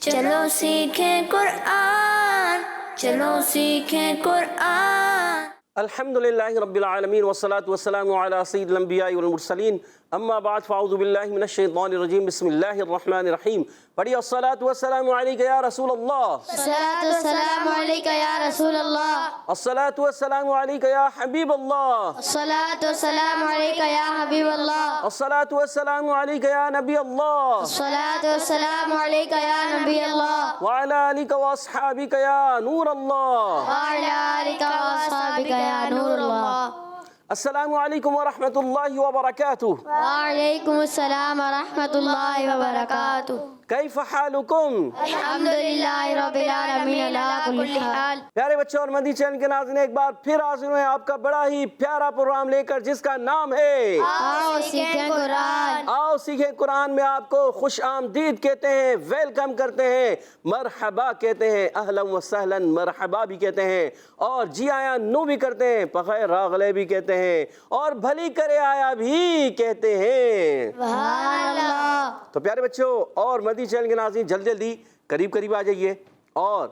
چلو سیکھیں قرآن، چلو سیکھیں قرآن۔ الحمدللہ رب العالمین والصلاة والسلام علی سید الانبیاء والمرسلین، اما بعد فاعوذ باللہ من الشیطان الرجیم، بسم اللہ الرحمن الرحیم۔ پڑھیے الصلاة والسلام علیکہ یا رسول اللہ، الصلاۃ والسلام علیکہ یا رسول اللہ، الصلاة والسلام علیکہ یا حبیب اللہ، الصلاۃ والسلام علیکہ یا حبیب اللہ، الصلاة والسلام علیکہ یا نبی اللہ، الصلاۃ والسلام علیکہ یا نبی اللہ، وعلی آلک واصحابک یا نور اللہ۔ وعلی آلک واصحابک یا نور اللہ۔ السلام علیکم ورحمۃ اللہ وبرکاتہ۔ وعلیکم السلام ورحمۃ اللہ وبرکاتہ۔ کیف حالکم؟ الحمدللہ رب العالمین علی کل حال۔ پیارے بچوں اور مدنی چینل کے ناظرین، ایک بار پھر حاضر ہوئے آپ کا بڑا ہی پیارا پروگرام لے کر، جس کا نام ہے آؤ سیکھیں قرآن۔ آؤ سیکھیں قرآن میں آپ کو خوش آمدید کہتے ہیں، ویلکم کرتے ہیں، مرحبا کہتے ہیں، اہلا و سہلا مرحبا بھی کہتے ہیں، اور جی آیا نو بھی کرتے ہیں، بخیر راغلے بھی کہتے ہیں، اور بھلی کرے آیا بھی کہتے ہیں۔ سبحان اللہ۔ تو پیارے بچوں اور مدنی چینل کے ناظرین، جلدی جلدی قریب آ جائیے، اور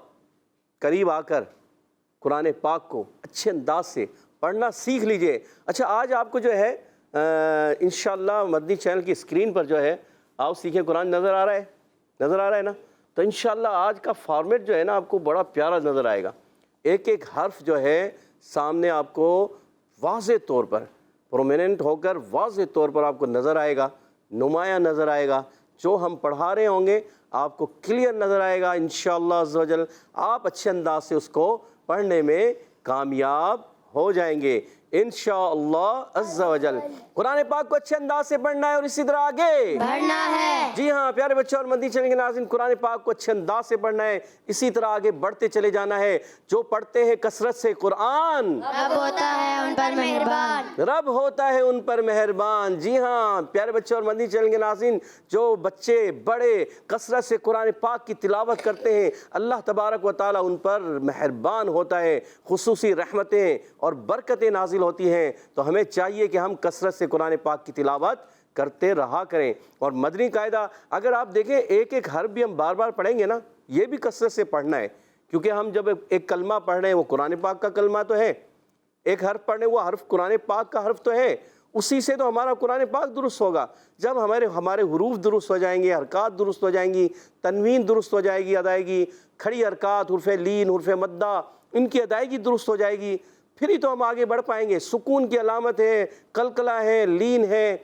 قریب آ کر قرآن پاک کو اچھے انداز سے پڑھنا سیکھ لیجئے۔ اچھا، آج آپ کو جو ہے انشاءاللہ مدنی چینل کی اسکرین پر جو ہے آؤ سیکھیں قرآن نظر آ رہا ہے نا؟ تو انشاءاللہ آج کا فارمیٹ جو ہے نا آپ کو بڑا پیارا نظر آئے گا۔ ایک ایک حرف جو ہے سامنے آپ کو واضح طور پر پرومیننٹ ہو کر واضح طور پر آپ کو نظر آئے گا، نمایاں نظر آئے گا۔ جو ہم پڑھا رہے ہوں گے آپ کو کلیئر نظر آئے گا انشاءاللہ عز و جل۔ آپ اچھے انداز سے اس کو پڑھنے میں کامیاب ہو جائیں گے انشاءاللہ عز و جل۔ قرآن پاک کو اچھے انداز سے پڑھنا ہے اور اسی طرح آگے پڑھنا ہے۔ جی ہاں پیارے بچوں اور مدنی چینل کے ناظرین، قرآن پاک کو اچھے انداز سے پڑھنا ہے، اسی طرح آگے بڑھتے چلے جانا ہے۔ جو پڑھتے ہیں کثرت سے قرآن، رب ہوتا ہے ان پر مہربان۔ رب ہوتا ہے ان پر مہربان۔ جی ہاں پیارے بچوں اور مدنی چینل کے ناظرین، جو بچے بڑے کثرت سے قرآن پاک کی تلاوت کرتے ہیں، اللہ تبارک و تعالیٰ ان پر مہربان ہوتا ہے، خصوصی رحمتیں اور برکتیں نازل ہوتی ہیں۔ تو ہمیں چاہیے کہ ہم کثرت سے قرآن پاک کی تلاوت کرتے رہا کریں۔ اور مدنی قاعدہ اگر آپ دیکھیں، ایک ایک حرف بھی ہم بار بار پڑھیں گے نا، یہ بھی کثرت سے پڑھنا ہے، کیونکہ ہم جب ایک کلمہ پڑھ رہے ہیں وہ قرآن پاک کا کلمہ تو ہے، ایک حرف پڑھنے وہ حرف قرآن پاک کا حرف تو ہے، اسی سے تو ہمارا قرآن پاک درست ہوگا۔ جب ہمارے حروف درست ہو جائیں گے، حرکات درست ہو جائیں گی، تنوین درست ہو جائے گی، ادائیگی، کھڑی حرکات، حرف لین، حرف مدہ، ان کی ادائیگی درست ہو جائے گی، پھر ہی تو ہم آگے بڑھ پائیں گے۔ سکون کی علامت ہے، قلقلہ ہے، لین ہے،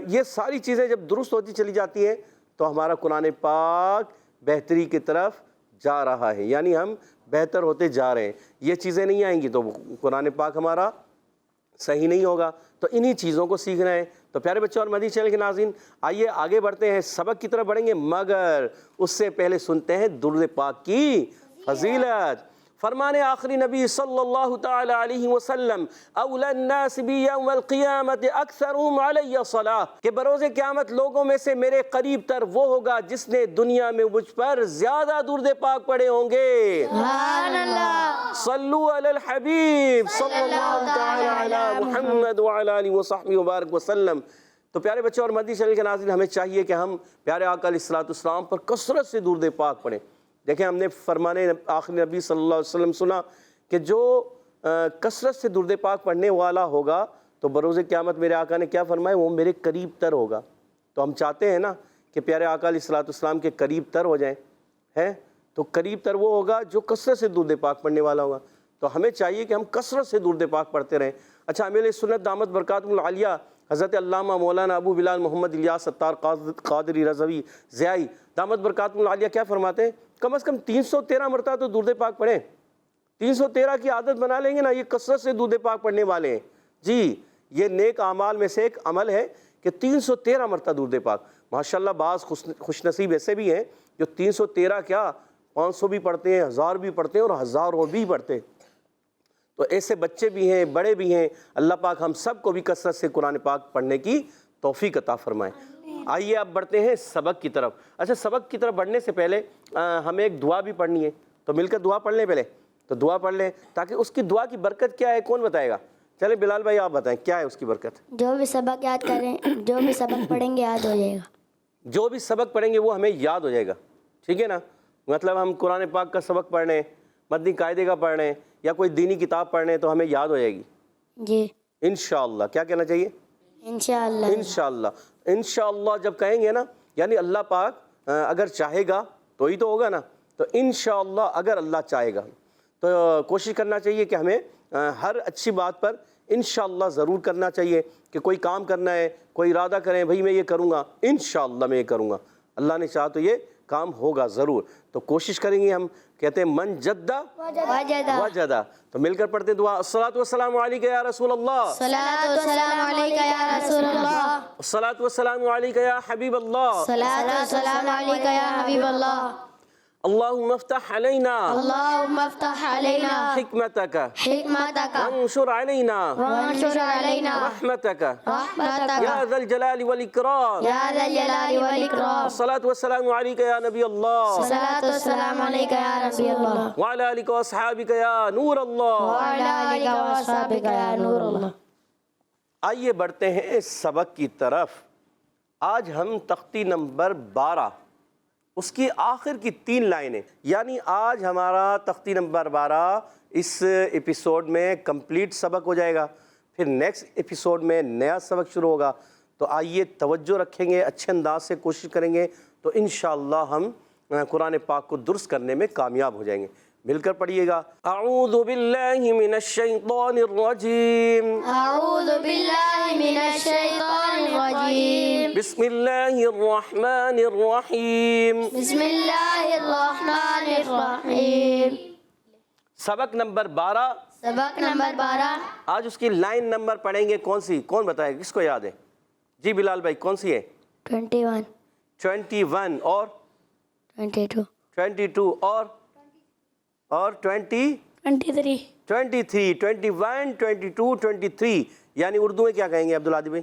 یہ ساری چیزیں جب درست ہوتی چلی جاتی ہیں تو ہمارا قرآن پاک بہتری کی طرف جا رہا ہے، یعنی ہم بہتر ہوتے جا رہے ہیں۔ یہ چیزیں نہیں آئیں گی تو قرآن پاک ہمارا صحیح نہیں ہوگا۔ تو انہی چیزوں کو سیکھنا ہے۔ تو پیارے بچوں اور مدنی چینل کے ناظرین، آئیے آگے بڑھتے ہیں، سبق کی طرف بڑھیں گے، مگر اس سے پہلے سنتے ہیں درود پاک کی فضیلت۔ فرمان آخری نبی صلی اللہ تعالی علیہ وسلم، اولی الناس بی یوم القیامت اکثرهم علی صلاۃ، کہ بروز قیامت لوگوں میں سے میرے قریب تر وہ ہوگا جس نے دنیا میں مجھ پر زیادہ درود پاک پڑھے ہوں گے۔ سبحان اللہ۔ صلو علی الحبیب صلی اللہ تعالی علی محمد وعلی آلہ وصحبہ وبارک وسلم۔ تو پیارے بچوں اور مدنی چینل کے ناظرین، ہمیں چاہیے کہ ہم پیارے آقا علیہ الصلوۃ والسلام پر کثرت سے درود پاک پڑھیں۔ دیکھیں، ہم نے فرمان آخری نبی صلی اللہ علیہ وسلم سنا کہ جو کثرت سے درود پاک پڑھنے والا ہوگا تو بروز قیامت میرے آقا نے کیا فرمایا، وہ میرے قریب تر ہوگا۔ تو ہم چاہتے ہیں نا کہ پیارے آقا علیہ الصلوۃ والسلام کے قریب تر ہو جائیں، ہیں تو قریب تر وہ ہوگا جو کثرت سے درود پاک پڑھنے والا ہوگا۔ تو ہمیں چاہیے کہ ہم کثرت سے درود پاک پڑھتے رہیں۔ اچھا، امیر سنت دامت برکاتہم العالیہ حضرت علامہ مولانا ابو بلال محمد الیاس ستار قادری رضوی ضیائی دامت برکاتہم العالیہ کیا فرماتے ہیں، کم از کم 313 مرتبہ تو درود پاک پڑھیں۔ 313 کی عادت بنا لیں گے نا، یہ کثرت سے درود پاک پڑھنے والے ہیں۔ جی، یہ نیک اعمال میں سے ایک عمل ہے کہ 313 مرتبہ درود پاک۔ ماشاءاللہ بعض خوش نصیب ایسے بھی ہیں جو 313 کیا 500 بھی پڑھتے ہیں، 1000 بھی پڑھتے ہیں، اور ہزاروں بھی پڑھتے ہیں۔ تو ایسے بچے بھی ہیں، بڑے بھی ہیں۔ اللہ پاک ہم سب کو بھی کثرت سے قرآن پاک پڑھنے کی توفیق عطا فرمائے۔ آئیے اب بڑھتے ہیں سبق کی طرف۔ اچھا، سبق کی طرف بڑھنے سے پہلے ہمیں ایک دعا بھی پڑھنی ہے، تو مل کر دعا پڑھ لیں پہلے۔ تو دعا پڑھ لیں تاکہ اس کی دعا کی برکت کیا ہے، کون بتائے گا؟ چلے بلال بھائی آپ بتائیں کیا ہے اس کی برکت۔ جو بھی سبق یاد کریں، جو بھی سبق پڑھیں گے یاد ہو جائے گا۔ جو بھی سبق پڑھیں گے وہ ہمیں یاد ہو جائے گا، ٹھیک ہے نا؟ مطلب ہم قرآن پاک کا سبق پڑھ رہے ہیں، مدنی قاعدے کا پڑھ رہے ہیں یا کوئی دینی کتاب پڑھ رہے ہیں تو ہمیں یاد ہو جائے گی جی انشاءاللہ. کیا کہنا چاہیے؟ انشاءاللہ. انشاءاللہ. انشاءاللہ جب کہیں گے نا، یعنی اللہ پاک اگر چاہے گا تو ہی تو ہوگا نا. تو انشاءاللہ اگر اللہ چاہے گا تو کوشش کرنا چاہیے کہ ہمیں ہر اچھی بات پر انشاءاللہ ضرور کرنا چاہیے. کہ کوئی کام کرنا ہے، کوئی ارادہ کریں بھئی میں یہ کروں گا، انشاءاللہ میں یہ کروں گا، اللہ نے چاہا تو یہ کام ہوگا ضرور. تو کوشش کریں گے. ہم کہتے ہیں من جدہ وجدہ. وجدہ. تو مل کر پڑھتے ہیں دعا. الصلاۃ والسلام علیک یا رسول اللہ، صلاۃ والسلام علیک یا رسول اللہ، الصلاۃ والسلام علیک یا حبیب اللہ، صلاۃ والسلام علیک یا حبیب اللہ. اللہم افتح علینا اللہم افتح علینا حکمتک حکمتک وانشر علینا وانشر علینا رحمتک رحمتک یا ذا الجلال والاکرام. یا ذا الجلال والاکرام. الصلاۃ والسلام علیک یا نبی اللہ صلاۃ والسلام علیک یا رسول اللہ وعلی آلک واصحابک یا نور اللہ. وعلی آلک واصحابک یا نور اللہ. آئیے بڑھتے ہیں اس سبق کی طرف. آج ہم تختی نمبر 12 اس کی آخر کی 3 لائنیں، یعنی آج ہمارا تختی نمبر 12 اس ایپیسوڈ میں کمپلیٹ سبق ہو جائے گا. پھر نیکسٹ ایپیسوڈ میں نیا سبق شروع ہوگا. تو آئیے توجہ رکھیں گے، اچھے انداز سے کوشش کریں گے تو انشاءاللہ ہم قرآن پاک کو درست کرنے میں کامیاب ہو جائیں گے. مل کر پڑھیے گا. اعوذ باللہ من الشیطان الرجیم، اعوذ باللہ من الشیطان الرجیم، بسم اللہ الرحمن الرحیم. بسم اللہ الرحمن الرحیم. سبق نمبر 12. سبق نمبر 12. آج اس کی لائن نمبر پڑھیں گے. کون سی؟ کون بتائے؟ کس کو یاد ہے؟ جی بلال بھائی کون سی ہے؟ 21 21 اور 22 22 اور 20 23 23 21 22 23. یعنی اردو میں کیا کہیں گے عبدالعادی بھائی؟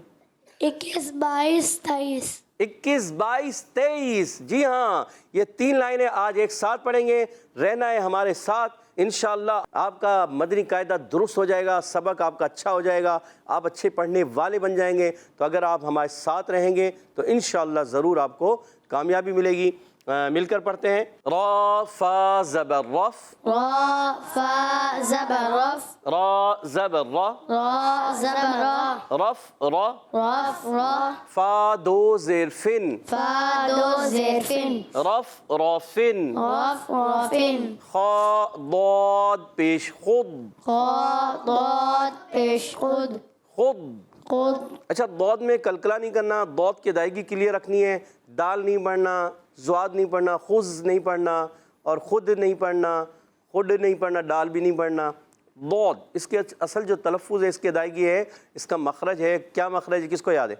21 22 23. 21 22 23. جی ہاں، یہ 3 لائنیں آج ایک ساتھ پڑھیں گے. رہنا ہے ہمارے ساتھ. انشاءاللہ آپ کا مدنی قاعدہ درست ہو جائے گا، سبق آپ کا اچھا ہو جائے گا، آپ اچھے پڑھنے والے بن جائیں گے. تو اگر آپ ہمارے ساتھ رہیں گے تو انشاءاللہ ضرور آپ کو کامیابی ملے گی. مل کر پڑھتے ہیں. را فا زبر رف، را فا زبر رف، را زبر را، را زبر را، رف را، رف را، فا دو زیر فن، فا دو زیر فن، رف رافن، رف رافن، خا ضاد پیش خود، خا ضاد پیش خود، خود. خود. اچھا ضاد میں کلکلا نہیں کرنا، ضاد کی ادائیگی کلیئر رکھنی ہے. دال نہیں پڑھنا، زواد نہیں پڑھنا، خز نہیں پڑھنا اور خود نہیں پڑھنا، خود نہیں پڑھنا، ڈال بھی نہیں پڑھنا. ضاد اس کے اصل جو تلفظ ہے، اس کی ادائیگی ہے، اس کا مخرج ہے. کیا مخرج ہے؟ کس کو یاد ہے؟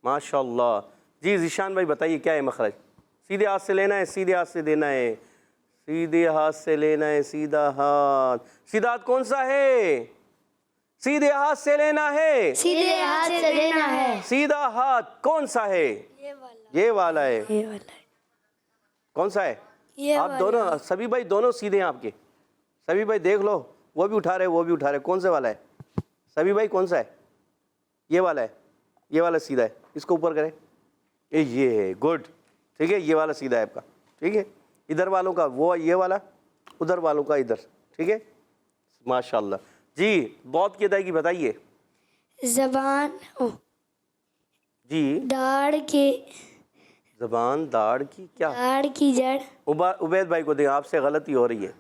ماشاءاللہ. جی ذیشان بھائی بتائیے کیا ہے مخرج؟ سیدھے ہاتھ سے لینا ہے، سیدھے ہاتھ سے دینا ہے، سیدھے ہاتھ سے لینا ہے. سیدھا ہاتھ. سیدھا ہاتھ کون سا ہے؟ سیدھے ہاتھ سے لینا ہے، سیدھے ہاتھ سے دینا ہے. سیدھا ہاتھ کون سا ہے؟ یہ والا ہے. یہ والا ہے. کون سا ہے؟ آپ دونوں سبھی بھائی دونوں سیدھے ہیں آپ کے. سبھی بھائی دیکھ لو، وہ بھی اٹھا رہے وہ بھی اٹھا رہے. کون سے والا ہے سبھی بھائی؟ کون سا ہے؟ یہ والا ہے. یہ والا سیدھا ہے. اس کو اوپر کریں. یہ ہے. گڈ. ٹھیک ہے، یہ والا سیدھا ہے آپ کا. ٹھیک ہے، ادھر والوں کا وہ یہ والا، ادھر والوں کا ادھر. ٹھیک ہے، ماشاءاللہ. جی ضاد کی ادائیگی بتائیے. زبان جی داڑھ کی، زبان داڑھ کی کیا؟ داڑھ کی جڑ. عبید بھائی کو دیں، آپ سے غلطی ہو رہی ہے.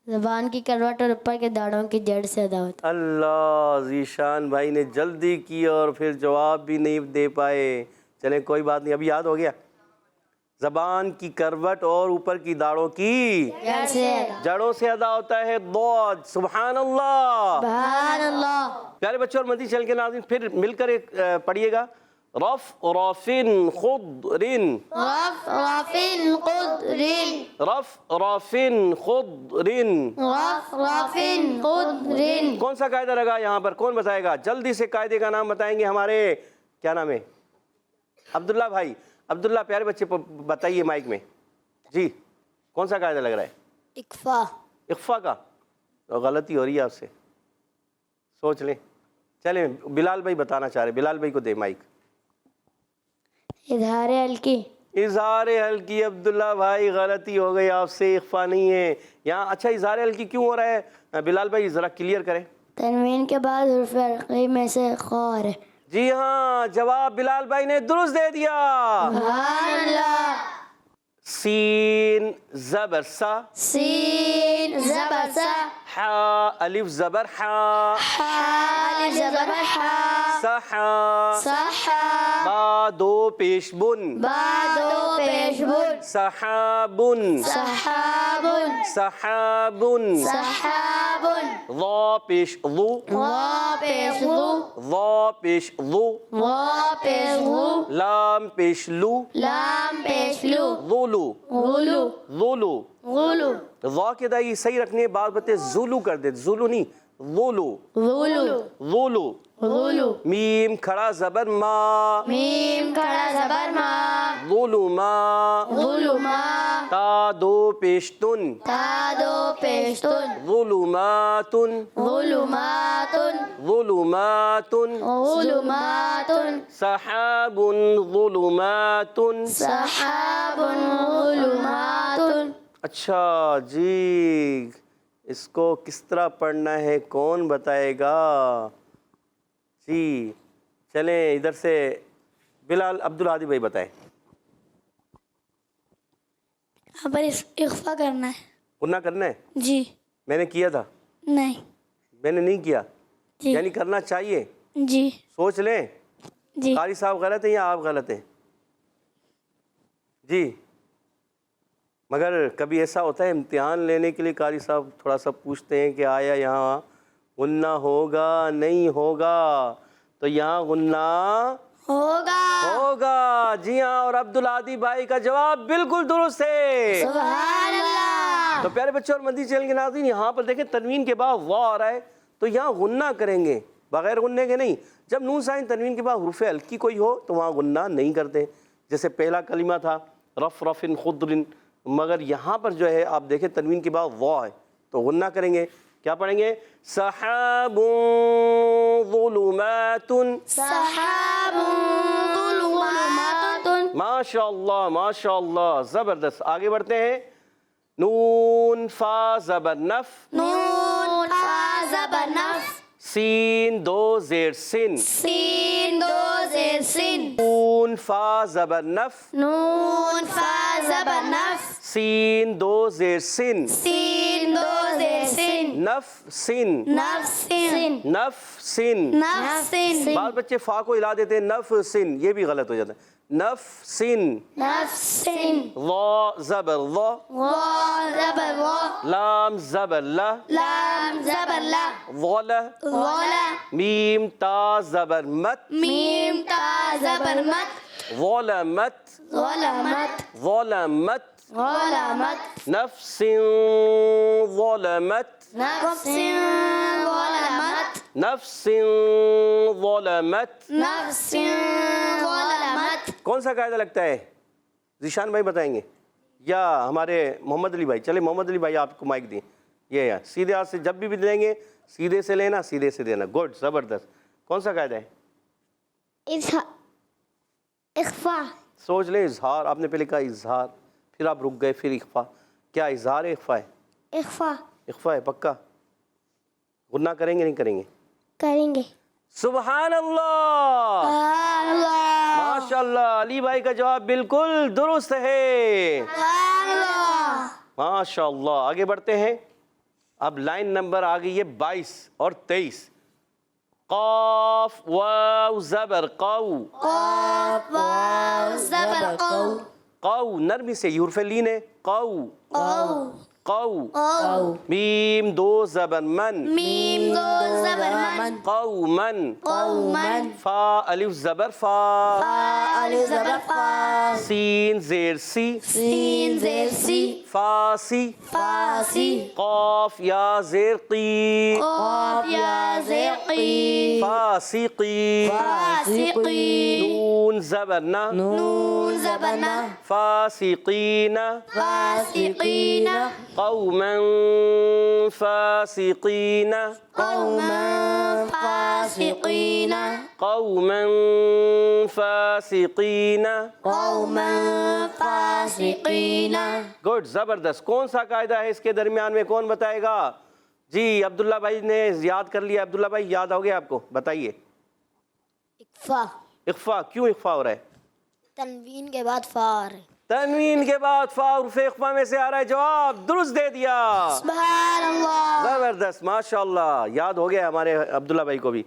زبان کی کروٹ اور اوپر کے داڑھوں کی جڑ سے ادا ہوتا. اللہ، ذیشان بھائی نے جلدی کی اور پھر جواب بھی نہیں دے پائے. چلیں کوئی بات نہیں، ابھی یاد ہو گیا. زبان کی کروٹ اور اوپر کی داڑھوں کی جڑ سے ادا. جڑوں سے ادا ہوتا ہے ضاد. سبحان اللہ. سبحان اللہ. پیارے بچوں اور مدنی چینل کے ناظرین، پھر مل کر ایک پڑھیے گا. رف رافن خود رن، رف رافن خود رن، رف رافن خود رن. رف رافن خود رن. کون سا قاعدہ لگا یہاں پر؟ کون بتائے گا؟ جلدی سے قاعدے کا نام بتائیں گے ہمارے. کیا نام ہے؟ عبداللہ بھائی. عبداللہ پیارے بچے بتائیے مائک میں. جی کون سا قاعدہ لگ رہا ہے؟ اقفا. اقفا کا. تو غلطی ہو رہی ہے آپ سے، سوچ لیں. چلیں بلال بھائی بتانا چاہ رہے. بلال بھائی کو دے مائک. اظہار ہلکی. اظہار حلقی عبداللہ بھائی غلطی ہو گئی آپ سے، اخفا نہیں ہے یہاں. اچھا اظہار حلقی کیوں ہو رہا ہے بلال بھائی ذرا کلیئر کریں. تنوین کے بعد حروف حلقی میں سے خا ہے. جی ہاں جواب بلال بھائی نے درست دے دیا. سبحان اللہ. سین زبر سا، سین زبر سا، حا الف زبر حا، الف زبر حا، سحا، صحا، با دو پیش بن، با دو پیش بن، سحابن، سحابن، سحابن، سحابن، ضا پیش ضو، وا پیش ضو، ضا پیش ضو، وا پیش ضو، لام پیش لو، لام پیش لو، ظلو، غلو، ظلو. غلو، ضا کے دائی صحیح رکھنے بعض بتے زولو کر دے، زولو نہیں ظلو، غلو، ظلو. غلو، میم کھڑا زبر ما، میم کھڑا زبر ما، ظلما، ظلما، تا دو پیشتن، تا دو پیشتن، ظلماتن، ظلماتن، ظلماتن، ظلماتن، سحاب ظلماتن. سحاب ظلماتن. اچھا جی اس کو کس طرح پڑھنا ہے کون بتائے گا؟ جی چلیں ادھر سے بلال عبدالعادی بھائی بتائیں. یہاں پر اخفا کرنا ہے. غنہ کرنا ہے؟ جی میں نے کیا تھا؟ نہیں. میں نے نہیں کیا جی یعنی کرنا چاہیے. جی سوچ لیں جی قاری صاحب غلط ہیں یا آپ غلط ہیں؟ جی مگر کبھی ایسا ہوتا ہے امتحان لینے کے لیے قاری صاحب تھوڑا سا پوچھتے ہیں کہ آیا یہاں غنہ ہوگا نہیں ہوگا، تو یہاں غنہ ہوگا. ہوگا. جی ہاں اور عبدالعادی بھائی کا جواب بالکل درست ہے. سبحان اللہ. تو پیارے بچوں اور مدنی چینل کے ناظرین یہاں پر دیکھیں تنوین کے بعد وا آ رہا ہے تو یہاں غنہ کریں گے بغیر غننے کے نہیں. جب نون ساکن تنوین کے بعد حروف ہلکی کوئی ہو تو وہاں غنہ نہیں کرتے، جیسے پہلا کلمہ تھا رف رفن خضرن، مگر یہاں پر جو ہے آپ دیکھیں تنوین کے بعد وا ہے تو غنہ کریں گے. کیا پڑھیں گے؟ سحاب ظلمات. سحاب ظلمات. ماشاء اللہ ماشاء اللہ زبردست. آگے بڑھتے ہیں. نون فا زبر نف، نون فا زبر نف، سین دو زیر سن، سین دو زیر سن، نون فا زبر نف، نون فا زبر نف، سین دو زیر سن، سین دو زیر سن، نف سن، نف سن، نف سن. نف سن، بعض بچے فا کو ہلا دیتے ہیں نف سن، یہ بھی غلط ہو جاتا ہے. نف سن، نف سن، ضا زبر ضا، وا زبر وا، لام زبر لا، لام زبر لا، ظلا، ولا، میم تا زبر مت، میم تا زبر مت، ظلمت، ظلمت، ظلمت. ظلمت، نفس ظلمت، نفس ظلمت، نفس ظلمت. نفس ظلمت. کون سا قاعدہ لگتا ہے؟ ذیشان بھائی بتائیں گے یا ہمارے محمد علی بھائی؟ چلے محمد علی بھائی آپ کو مائک دیں. یہ یار سیدھے ہاتھ سے جب بھی لیں گے سیدھے سے لینا سیدھے سے دینا. گڈ زبردست. کون سا قاعدہ ہے؟ اخفا. سوچ لیں. اظہار آپ نے پہلے کہا اظہار، پھر آپ رک گئے، پھر اخفا. کیا اظہار ہے اخفا ہے؟ اخفا اخفا ہے پکا. غنہ کریں گے نہیں کریں گے؟ کریں گے. سبحان اللہ ماشاء اللہ. علی بھائی کا جواب بالکل درست ہے. ماشاء اللہ. آگے بڑھتے ہیں. اب لائن نمبر آ گئی ہے 22 اور 23. قاف واو زبر قو، قاف واو زبر قو، قو نرمی سے، یہ حرف لین ہے. قو قو، قو. قو، میم دو زبر من، میم دو زبر من، قومن. قومن، فا الف زبر فا، فا الف زبر فا، سین زیر سی، سین زیر سی، فاسی. فاسی، قاف یا زیر قی، قاف یا زیر قی، فاسقی. فاسقی، نون زبر نا، نون زبر نا، فاسقین. فاسقین، قوما فاسقين قوما فاسقين قوما فاسقين قوما فاسقين گڈ، زبردست. کون سا قاعدہ ہے اس کے درمیان میں، کون بتائے گا؟ جی عبداللہ بھائی نے یاد کر لیا. عبداللہ بھائی یاد ہو گیا آپ کو؟ بتائیے. اخفا. اخفا. کیوں اخفا ہو رہا ہے؟ تنوین کے بعد فا آ رہا ہے. تنوین کے بعد فا حروف اخفا میں سے آ رہا ہے. جواب درست دے دیا. سبحان اللہ. زبردست، ماشاءاللہ، یاد ہو گیا ہمارے عبداللہ بھائی کو بھی.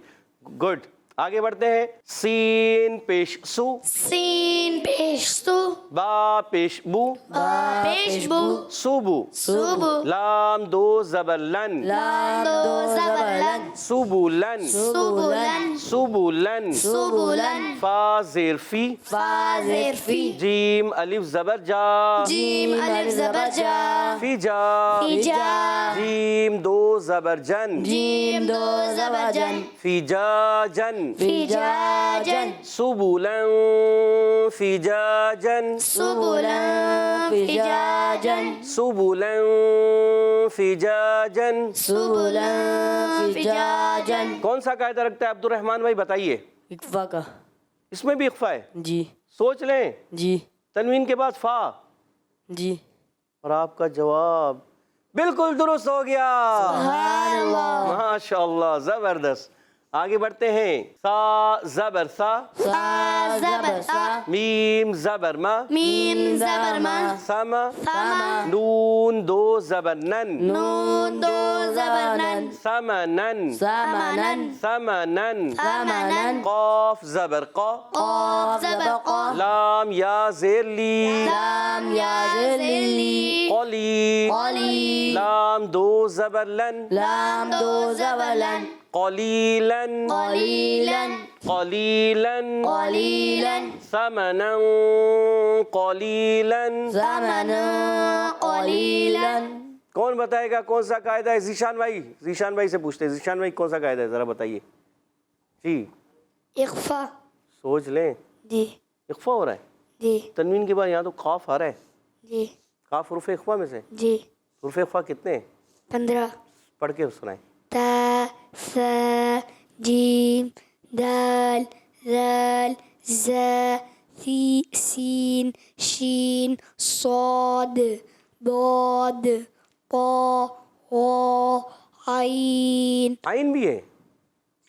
گڈ، آگے بڑھتے ہیں. سین پیش سو، سین پیش سو، با پیش بو، با پیش بو، سوبو، سوبو، لام دو زبر لن، لام دو زبر لن، سوبو لن، سوبو لن، سوبو لن، سوبو لن، فا زیر فی، فا زیر فی، جیم الف زبر جا، جیم الف زبر جا، فی جا، فی جا، جیم دو زبر جن، جیم دو زبر جن، فی جا جن، فی جا جن، سبلن فی جا جن، سبلا فی جا جن، سبلن فی جا جن. سبلا فی جا جن. کون سا قاعدہ رکھتا ہے عبد الرحمن بھائی؟ بتائیے. اخفا کا. اس میں بھی اخفا ہے. جی سوچ لیں. جی تنوین کے بعد فا، جی. اور آپ کا جواب بالکل درست ہو گیا. ماشاء اللہ، زبردست. آگے بڑھتے ہیں. سا زبر سا، سا زبر سا، میم زبر ما، میم زبر ما، سما، سما، نون دو زبر نن، نون دو زبر نن، سمنن، سمنن سمنن، سمنن، قاف زبر قا، قاف زبر قا، لام یا زیر لی، لام یا زیر لی، قلی، قلی، لام دو زبر لن، لام دو زبر لن، قلیلن، قلیلن، قلیلن، قلیلن، ثمنن قلیلن. زمنا قلیلا. کون بتائے گا کون سا قاعدہ ہے؟ ذیشان بھائی، ذیشان بھائی سے پوچھتے ہیں. ذیشان بھائی کون سا قاعدہ ہے، ذرا بتائیے. جی اخفا. سوچ لیں. جی اخفا ہو رہا ہے. جی تنوین کے بعد یہاں تو قاف آ رہا ہے. جی قاف حروف اخفا میں سے. جی. حروف اخفا کتنے ہیں؟ 15. پڑھ کے سنائیں. تا، ثا، جیم، دال، ذال، زا، سین، شین، صاد، ضاد، طا، غا، عین، آئین بھی ہے،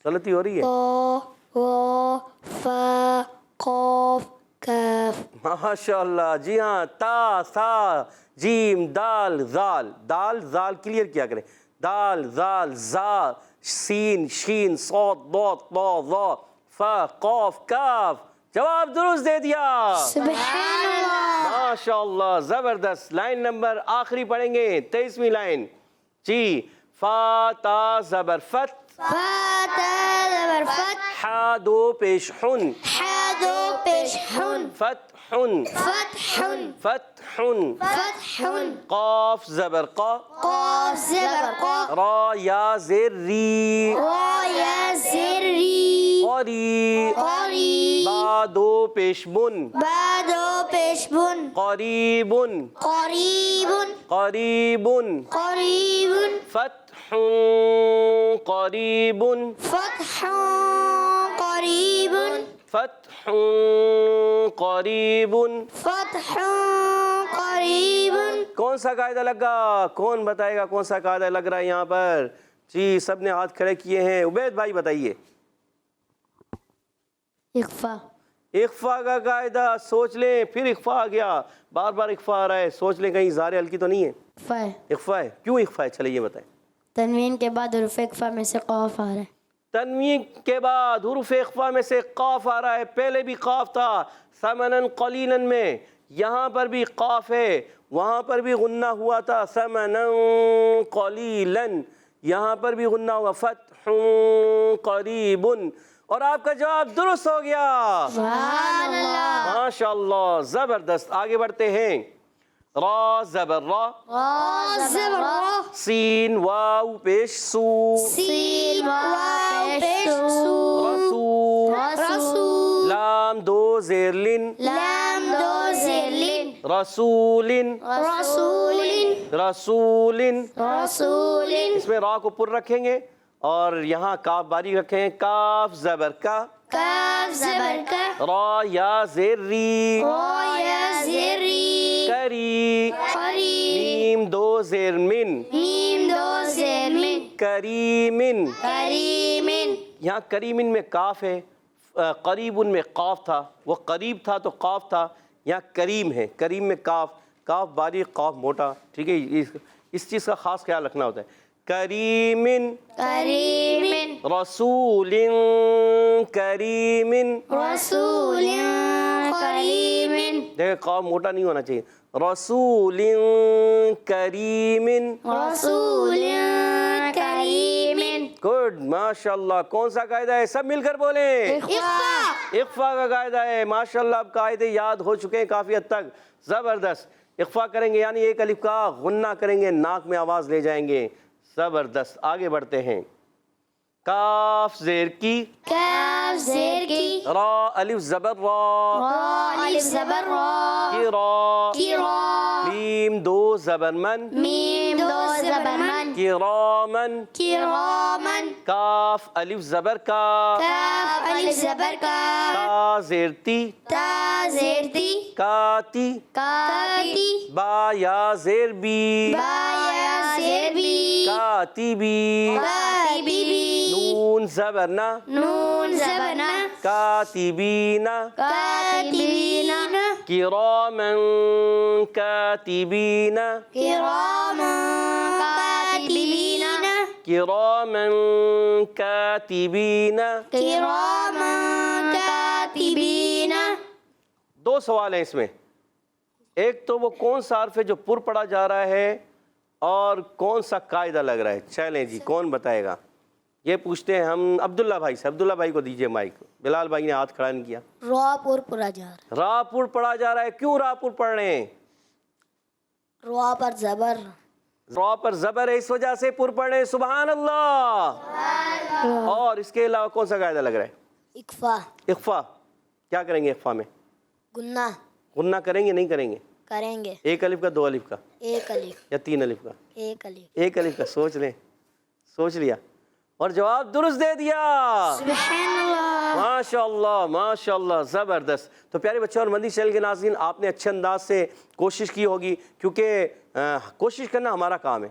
غلطی ہو رہی ہے. طا، وا، فا، قاف، کاف. ماشاء اللہ. جی ہاں، تا، ثا، جیم، دال، ذال. دال ذال کلیئر کیا کریں. دال، ذال، زا، سین، شین، صاد، ضاد، طا، ظا، فا، قاف، کاف. جواب درست دے دیا. سبحان اللہ. ماشاء اللہ، زبردست. لائن نمبر آخری پڑھیں گے، 23ویں لائن. جی فا تا زبر فت، فا، تا، زبر فت، حا دو پیش حن، حا دو پیش حن، فتحن، فتحن، فتحن، فتحن، قاف زبر قا، قاف زبر قا، را یا زیر ری، را یا زیر ری، قری، قری، با دو پیش بن، با دو پیش بن، قریبن، قریبن، قریبن، قریبن، فتح قریبن، فتح قریبن، فتح قریبن. فتح قریبن. کون سا قاعدہ لگا؟ کون بتائے گا کون سا قاعدہ لگ رہا ہے یہاں پر؟ جی سب نے ہاتھ کھڑے کیے ہیں. عبید بھائی بتائیے. اخفا. اخفا کا قاعدہ سوچ لیں. پھر اخفا آ گیا، بار بار اخفا آ رہا ہے. سوچ لیں کہیں اظہار ہلکی تو نہیں ہے. اخفا ہے. اخفا ہے. کیوں اخفا ہے؟ چلے یہ بتائیں. تنوین کے بعد حروف اخفا میں سے قاف آ رہا ہے. تنوین کے بعد حروف اخفا میں سے قاف آ رہا ہے. پہلے بھی قاف تھا ثمنن قلیلا میں، یہاں پر بھی قاف ہے. وہاں پر بھی غنہ ہوا تھا ثمنن قلیلا، یہاں پر بھی غنہ ہوا. فتح قریب. اور آپ کا جواب درست ہو گیا. سبحان اللہ. ماشاء اللہ، زبردست. آگے بڑھتے ہیں. را زبر را، را زبر را، سین واو پیش سو، سین واو پیش سو، رسو، رسو، لام دو زیر لن، لام دو زیر لن، رسول رسول رسول رسول اس میں را کو پر رکھیں گے اور یہاں کاف باریک رکھیں گے. کاف زبر کا, کاف زبر کا را یا زیر ری, را یا زیر ری کری, قری میم دو زیر من, میم دو زیر من کریمن. کریم یہاں کریمن میں کاف ہے, قریبن میں قاف تھا, وہ قریب تھا تو قاف تھا, یہاں کریم ہے, کریم میں کاف, کاف باریک قاف موٹا. ٹھیک ہے, اس چیز کا خاص خیال رکھنا ہوتا ہے. کریمن کریم رسول کریم. رسول کریم دیکھیں قاف موٹا نہیں ہونا چاہیے. رسول کریم. رسول کریم گڈ, ماشاء اللہ. کون سا قاعدہ ہے؟ سب مل کر بولیں. اخفا کا قاعدہ ہے. ماشاء اللہ اب قاعدے یاد ہو چکے ہیں کافی حد تک. زبردست. اخفا کریں گے یعنی ایک الف کا غنہ کریں گے, ناک میں آواز لے جائیں گے. زبردست. آگے بڑھتے ہیں. کاف زیر کی, کاف زیر کی را الف زبر را, را الف زبر را کی را, کرا میم دو زبر من, میم دو زبر من کرامن. کرامن کاف الف زبر کا, کاف الف زبر کا تا زیر تی, تا زیر تی کاتی. کاتی با یا زیر بی, با یا زیر بی کاتی بی. کاتبی بی نون زبر نا, نون زبر نا کاتبین. کاتبین کرامن کاتبین. کراما کاتبین کرامن کاتبین. کراما کاتبین دو سوال ہیں اس میں. ایک تو وہ کون سا حرف ہے جو پر پڑھا جا رہا ہے اور کون سا قاعدہ لگ رہا ہے. چلیں جی, کون بتائے گا؟ یہ پوچھتے ہیں ہم عبداللہ بھائی سے. عبداللہ بھائی کو دیجئے مائک. بلال بھائی نے ہاتھ کھڑا نہیں کیا. را پر پڑا جا رہا را پر پڑھا جا رہا ہے. کیوں را پر پڑھ رہے ہیں؟ ہے, را پر زبر, را پر زبر ہے اس وجہ سے پر پڑھ رہے ہیں. سبحان اللہ. اور اس کے علاوہ کون سا قاعدہ لگ رہا ہے؟ اکفا, اخفا. کیا کریں گے اخفا میں؟ گنہ غنہ کریں گے نہیں کریں گے؟ کریں گے. ایک الف کا, دو الف کا, ایک الف, یا تین الف کا؟ ایک الف. ایک الف کا. سوچ لیں. سوچ لیا اور جواب درست دے دیا. سبحان اللہ ماشاء اللہ ماشاء اللہ. زبردست. تو پیارے بچوں اور مدنی چینل کے ناظرین, آپ نے اچھے انداز سے کوشش کی ہوگی, کیونکہ کوشش کرنا ہمارا کام ہے,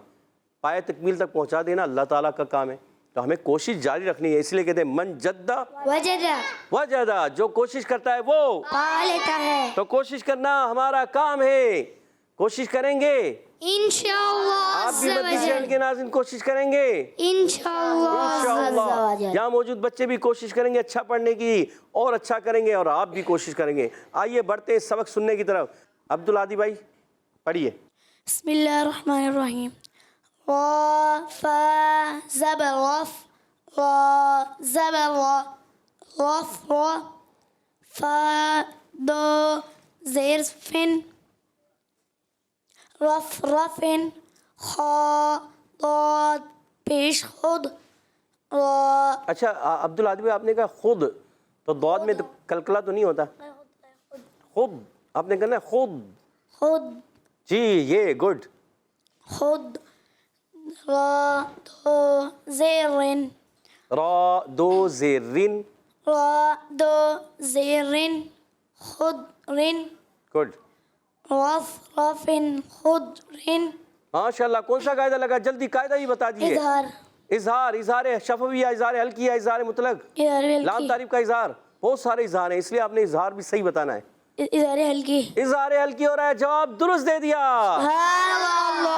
پائے تکمیل تک پہنچا دینا اللہ تعالیٰ کا کام ہے. تو ہمیں کوشش جاری رکھنی ہے. اس لیے کہتے ہیں من جدہ وجدہ وجدہ, جو کوشش کرتا ہے وہ پا لیتا ہے. تو کوشش کرنا ہمارا کام ہے. کوشش کریں گے. انشاءاللہ آپ عز بھی مدنی چینل وجل کے ناظرین کوشش کریں گے انشاءاللہ. انشاءاللہ. یہاں موجود بچے بھی کوشش کریں گے اچھا پڑھنے کی, اور اچھا کریں گے, اور آپ بھی کوشش کریں گے. آئیے بڑھتے ہیں سبق سننے کی طرف. عبدالعادی بھائی پڑھیے. بسم اللہ الرحمن الرحیم. را فا زبر رف, را زبر را, رف را, فا دو زیر فن, رف رفن, خا ضاد پیش خود, را اچھا عبدالعادی بھائی, آپ نے کہا خود, تو ضاد میں تو کلکلا تو نہیں ہوتا. خود آپ نے کہنا ہے خود. خود جی یہ گڈ. خود, را دو زیرن, را دو زیرن, را دو زیرن, خود رن, گڈ. رف رفن, خود رن. ماشاءاللہ. کون سا قاعدہ لگا؟ جلدی قاعدہ ہی بتا دیجیے. اظہار اظہار. اظہار شفوی یا اظہار حلقی یا اظہار مطلق؟ اظہار لام ہلکی, تعریف کا اظہار. بہت سارے اظہار ہیں, اس لیے آپ نے اظہار بھی صحیح بتانا ہے. اظہار ہلکی. اظہار حلقی ہو رہا ہے. جواب درست دے دیا.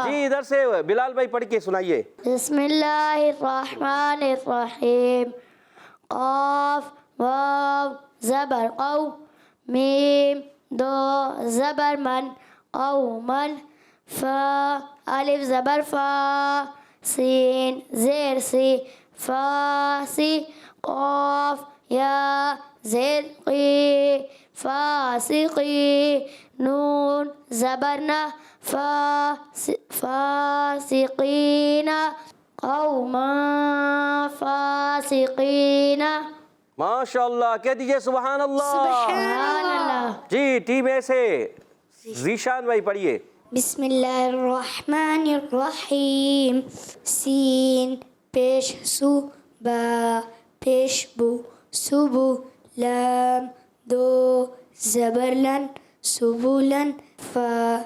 جی ادھر سے بلال بھائی پڑھ کے سنائیے. بسم اللہ الرحمن الرحیم. قاف واو زبر قو, میم دو زبر من, قومن, فا الف زبر فا, سین زیر سی, فاسی, قاف یا زیر قی, فاسقی, نون زبر نا, فاسقین, قوما فاسقین. ماشاءاللہ. کہہ دیجئے سبحان اللہ. سبحان اللہ. جی ٹیم اے سے ذیشان بھائی پڑھیے. بسم اللہ الرحمن الرحیم. سین پیش سو، با پیش بو، صبو، لام دو زبر لن، سبولن، فا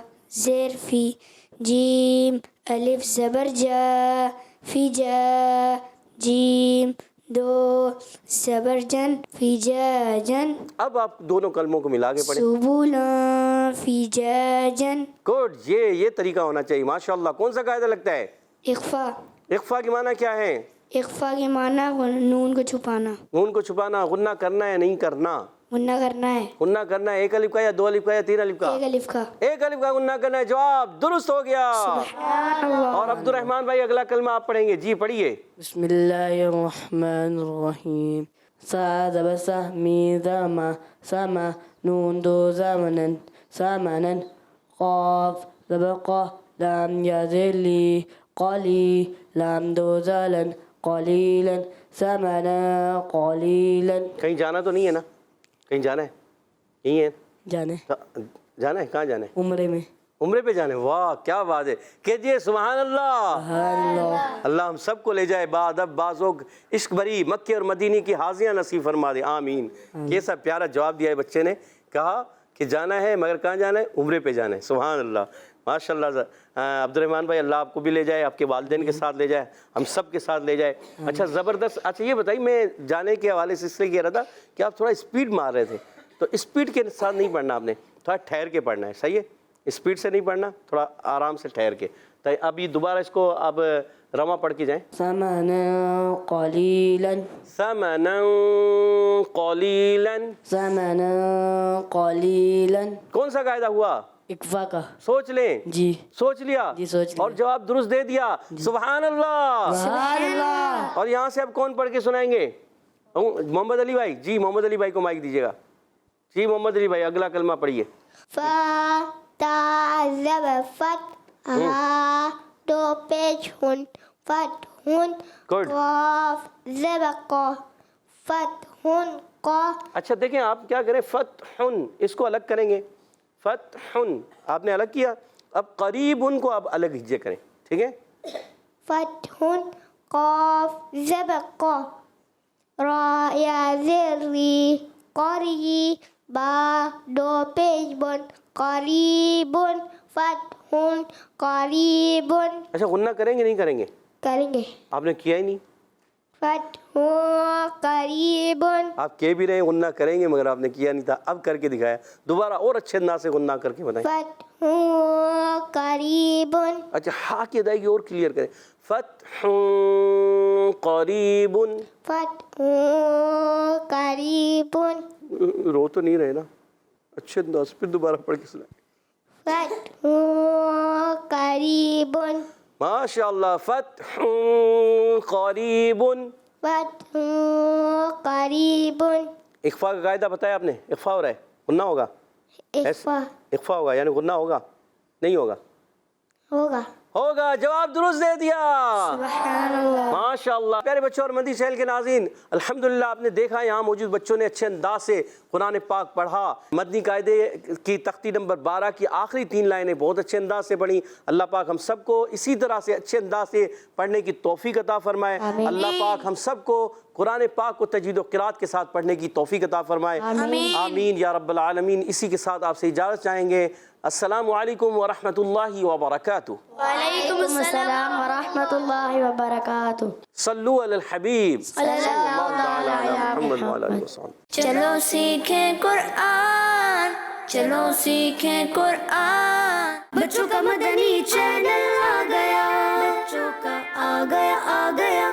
زیر فی، جیم الف زبر جا، فی جا، جیم دو زبر جن، فی جا جن. اب آپ دونوں کلموں کو ملا کے پڑھیں. سبولا فی جا جن. گڈ، یہ طریقہ ہونا چاہیے. ماشاءاللہ. کون سا قاعدہ لگتا ہے؟ اخفا. اخفا کی معنی کیا ہے؟ اخفا کے معنی نون کو چھپانا. نون کو چھپانا. غنہ کرنا ہے نہیں کرنا؟ غنہ کرنا ہے. غنہ کرنا ہے. ایک الف کا یا دو الف کا یا تین الف کا؟ ایک الف کا. ایک الف کا غنہ کرنا ہے. جواب درست ہو گیا. اور عبد الرحمن بھائی اگلا کلمہ آپ پڑھیں گے. جی پڑھیے. بسم اللہ الرحمن الرحیم. سا زبر سا، می زما سما، نون دو زمنن سمنن، قاف زبر قا، لام یا زیر لی، قالی، لام دو زلن، قلیلا، سمنا قلیلا. کہیں جانا تو نہیں ہے نا؟ کہیں جانا ہے؟ یہیں ہے؟ جانے جانا ہے. کہاں جانا ہے؟ عمرے میں. عمرے پہ جانے. واہ کیا بات ہے. کہجیے سبحان اللہ. اللہ ہم سب کو لے جائے بادب بازوق عشق بری مکے اور مدینے کی حاضیاں نصیب فرما دے. آمین. کیسا پیارا جواب دیا ہے بچے نے. کہا کہ جانا ہے مگر کہاں جانا ہے؟ عمرے پہ جانا ہے. سبحان اللہ. ماشاء اللہ. عبد الرحمن بھائی اللہ آپ کو بھی لے جائے، آپ کے والدین کے ساتھ لے جائے، ہم سب کے ساتھ لے جائے. اچھا زبردست. اچھا یہ بتائیے، میں جانے کے حوالے سے اس لیے کہہ رہا تھا کہ آپ تھوڑا اسپیڈ مار رہے تھے، تو اسپیڈ کے ساتھ نہیں پڑھنا آپ نے، تھوڑا ٹھہر کے پڑھنا ہے. صحیح ہے؟ اسپیڈ سے نہیں پڑھنا، تھوڑا آرام سے ٹھہر کے. تو اب یہ دوبارہ اس کو اب رواں پڑھ کے جائیں. سمنا قلیلا. ثمنا قلیلا. سمنا قلیلا. کون سا قاعدہ ہوا؟ اکفا کا. سوچ لیں. جی سوچ لیا؟ جی سوچ لیا. اور جواب درست دے دیا. سبحان اللہ. سبحان اللہ. اور یہاں سے اب کون پڑھ کے سنائیں گے؟ محمد علی بھائی. جی محمد علی بھائی کو مائک دیجیے گا. جی محمد علی بھائی اگلا کلمہ پڑھیے. فا تا زبر فت، ہا دو پیش ہن، فت ہن. Good. قاف زبر قا، فت ہن قا. اچھا دیکھیں آپ کیا کریں، فتحن اس کو الگ کریں گے. فتحن آپ نے الگ کیا. اب قریبن کو آپ الگ ہجے کریں. ٹھیک ہے؟ فتح قاف زبر قا، را یا زیر ری، قری با دو پیش بن، قریبن، فتح قریبن. اچھا غنہ کریں گے نہیں کریں گے؟ کریں گے. آپ نے کیا ہی نہیں. فتح قریبن. آپ کہہ بھی رہے ہیں غنہ کریں گے مگر آپ نے کیا نہیں تھا. اب کر کے دکھایا. دوبارہ اور اچھے انداز سے غنہ کر کے بتائیں. فتح قریبن. اچھا ہاں کی ادائیگی اور کلیئر کریں. فتح قریبن. فتح قریبن. رو تو نہیں رہے نا؟ اچھے انداز پھر دوبارہ پڑھ کے سنائیں. فتح قریبن. ماشاء اللہ. فتح قریبن. فتح قریبن. اخفا کا قاعدہ بتایا آپ نے. اخفا ہو رہا ہے، غنہ ہوگا. اخفا اخفا ہوگا یعنی غنہ ہوگا نہیں ہوگا؟ ہوگا. ہوگا. جواب درست دے دیا. سبحان اللہ. ماشاء اللہ. پیارے بچوں اور مدنی چینل کے ناظرین، الحمدللہ آپ نے دیکھا یہاں موجود بچوں نے اچھے انداز سے قرآن پاک پڑھا. مدنی قاعدے کی تختی نمبر 12 کی آخری 3 لائنیں بہت اچھے انداز سے پڑھی. اللہ پاک ہم سب کو اسی طرح سے اچھے انداز سے پڑھنے کی توفیق عطا فرمائے. اللہ پاک ہم سب کو قرآن پاک کو تجوید و قرات کے ساتھ پڑھنے کی توفیق عطا فرمائے. آمین یا رب العالمین. اسی کے ساتھ آپ سے اجازت چاہیں گے. السلام علیکم ورحمۃ اللہ وبرکاتہ. وعلیکم السلام ورحمۃ اللہ وبرکاتہ. صلو علی الحبیب صلی اللہ تعالی علی محمد وعلی آلہ وسلم. چلو سیکھیں قرآن، چلو سیکھیں قرآن. بچوں کا مدنی چینل آ گیا، بچوں کا آ گیا